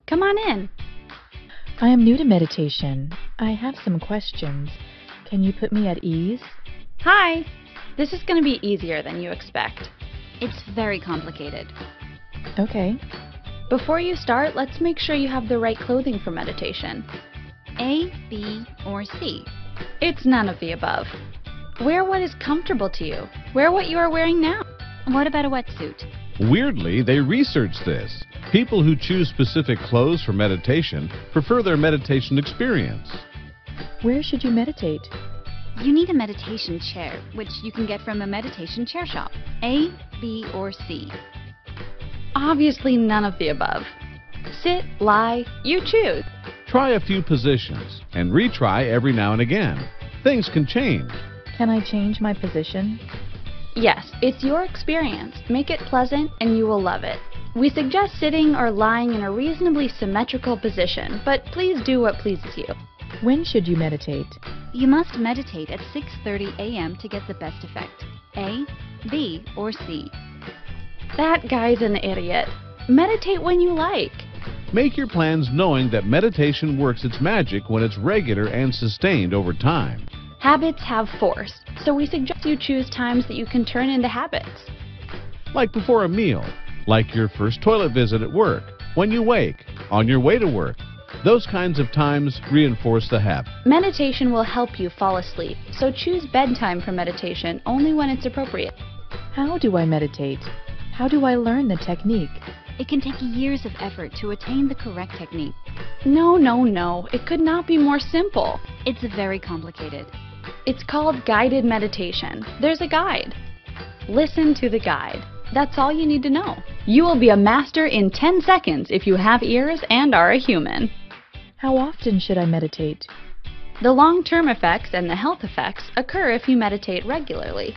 Come on in. I am new to meditation. I have some questions. Can you put me at ease? Hi. This is going to be easier than you expect. It's very complicated. Okay. Before you start, let's make sure you have the right clothing for meditation. A, B, or C? It's none of the above. Wear what is comfortable to you. Wear what you are wearing now. What about a wetsuit? Weirdly, they researched this. People who choose specific clothes for meditation prefer their meditation experience. Where should you meditate? You need a meditation chair, which you can get from a meditation chair shop. A, B, or C? Obviously none of the above. Sit, lie, you choose. Try a few positions and retry every now and again. Things can change. Can I change my position? Yes, it's your experience. Make it pleasant and you will love it. We suggest sitting or lying in a reasonably symmetrical position, but please do what pleases you. When should you meditate? You must meditate at 6:30 a.m. to get the best effect. A, B, or C? That guy's an idiot. Meditate when you like. Make your plans knowing that meditation works its magic when it's regular and sustained over time. Habits have force, so we suggest you choose times that you can turn into habits. Like before a meal, like your first toilet visit at work, when you wake, on your way to work. Those kinds of times reinforce the habit. Meditation will help you fall asleep, so choose bedtime for meditation only when it's appropriate. How do I meditate? How do I learn the technique? It can take years of effort to attain the correct technique. No. It could not be more simple. It's very complicated. It's called guided meditation. There's a guide. Listen to the guide. That's all you need to know. You will be a master in 10 seconds if you have ears and are a human. How often should I meditate? The long-term effects and the health effects occur if you meditate regularly.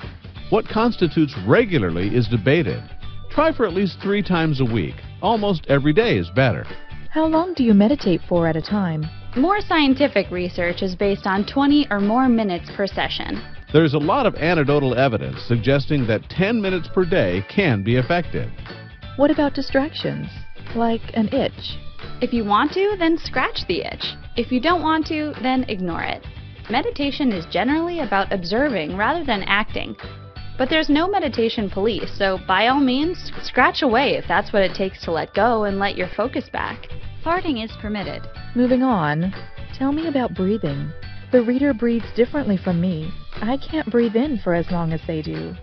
What constitutes regularly is debated. Try for at least 3 times a week. Almost every day is better. How long do you meditate for at a time? More scientific research is based on 20 or more minutes per session. There's a lot of anecdotal evidence suggesting that 10 minutes per day can be effective. What about distractions, like an itch? If you want to, then scratch the itch. If you don't want to, then ignore it. Meditation is generally about observing rather than acting. But there's no meditation police, so by all means, scratch away if that's what it takes to let go and let your focus back. Farting is permitted. Moving on, tell me about breathing. The reader breathes differently from me. I can't breathe in for as long as they do.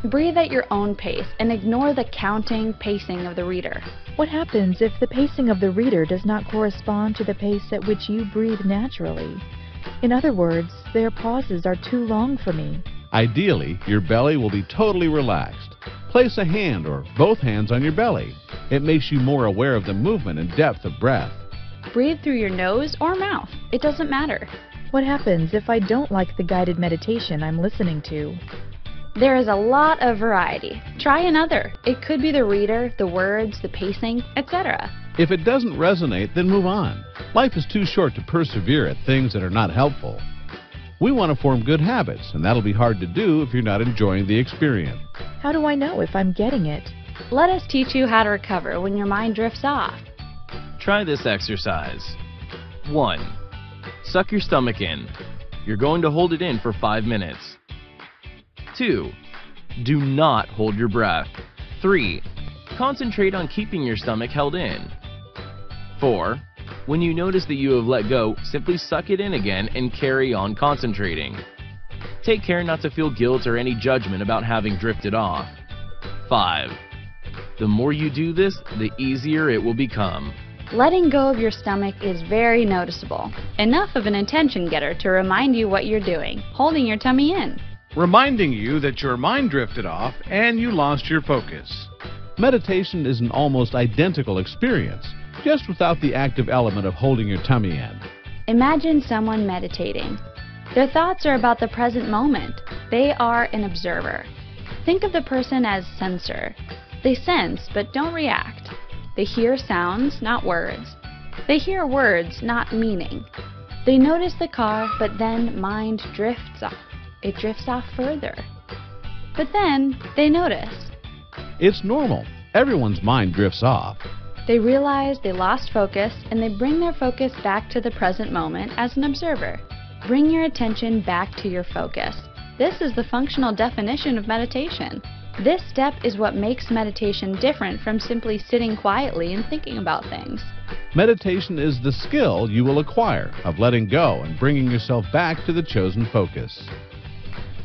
Breathe at your own pace and ignore the counting, pacing of the reader. What happens if the pacing of the reader does not correspond to the pace at which you breathe naturally? In other words, their pauses are too long for me. Ideally, your belly will be totally relaxed. Place a hand or both hands on your belly. It makes you more aware of the movement and depth of breath. Breathe through your nose or mouth. It doesn't matter. What happens if I don't like the guided meditation I'm listening to? There is a lot of variety. Try another. It could be the reader, the words, the pacing, etc. If it doesn't resonate, then move on. Life is too short to persevere at things that are not helpful. We want to form good habits, and that'll be hard to do if you're not enjoying the experience. How do I know if I'm getting it? Let us teach you how to recover when your mind drifts off. Try this exercise. 1. Suck your stomach in. You're going to hold it in for 5 minutes. 2. Do not hold your breath. 3. Concentrate on keeping your stomach held in. 4. When you notice that you have let go, simply suck it in again and carry on concentrating. Take care not to feel guilt or any judgment about having drifted off. 5. The more you do this, the easier it will become. Letting go of your stomach is very noticeable. Enough of an attention getter to remind you what you're doing, holding your tummy in. Reminding you that your mind drifted off and you lost your focus. Meditation is an almost identical experience, just without the active element of holding your tummy in. Imagine someone meditating. Their thoughts are about the present moment. They are an observer. Think of the person as sensor. They sense but don't react. They hear sounds, not words. They hear words, not meaning. They notice the car, but then mind drifts off. It drifts off further. But then they notice. It's normal. Everyone's mind drifts off. They realize they lost focus and they bring their focus back to the present moment as an observer. Bring your attention back to your focus. This is the functional definition of meditation. This step is what makes meditation different from simply sitting quietly and thinking about things. Meditation is the skill you will acquire of letting go and bringing yourself back to the chosen focus.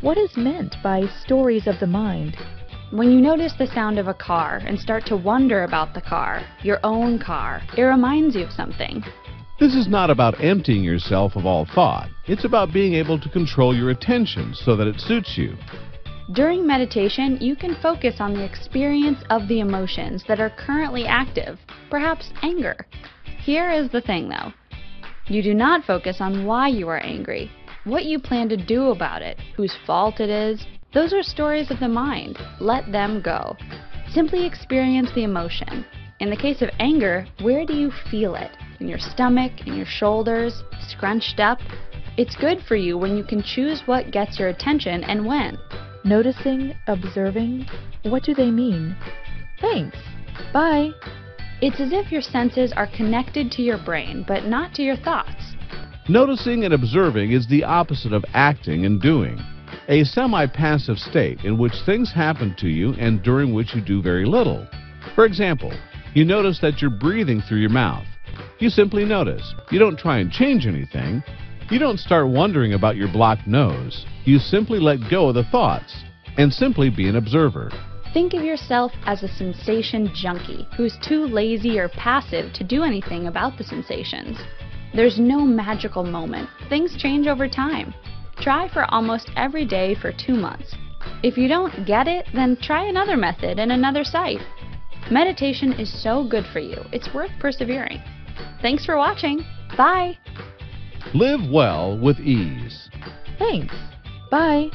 What is meant by stories of the mind? When you notice the sound of a car and start to wonder about the car, your own car, it reminds you of something. This is not about emptying yourself of all thought. It's about being able to control your attention so that it suits you. During meditation, you can focus on the experience of the emotions that are currently active, perhaps anger. Here is the thing though. You do not focus on why you are angry, what you plan to do about it, whose fault it is. Those are stories of the mind. Let them go. Simply experience the emotion. In the case of anger, where do you feel it? In your stomach, in your shoulders, scrunched up? It's good for you when you can choose what gets your attention and when. Noticing, observing, what do they mean? Thanks. Bye. It's as if your senses are connected to your brain, but not to your thoughts. Noticing and observing is the opposite of acting and doing. A semi-passive state in which things happen to you and during which you do very little. For example, you notice that you're breathing through your mouth. You simply notice. You don't try and change anything. You don't start wondering about your blocked nose. You simply let go of the thoughts and simply be an observer. Think of yourself as a sensation junkie who's too lazy or passive to do anything about the sensations. There's no magical moment. Things change over time. Try for almost every day for 2 months. If you don't get it, then try another method and another site. Meditation is so good for you. It's worth persevering. Thanks for watching. Bye. Live well with ease. Thanks. Bye.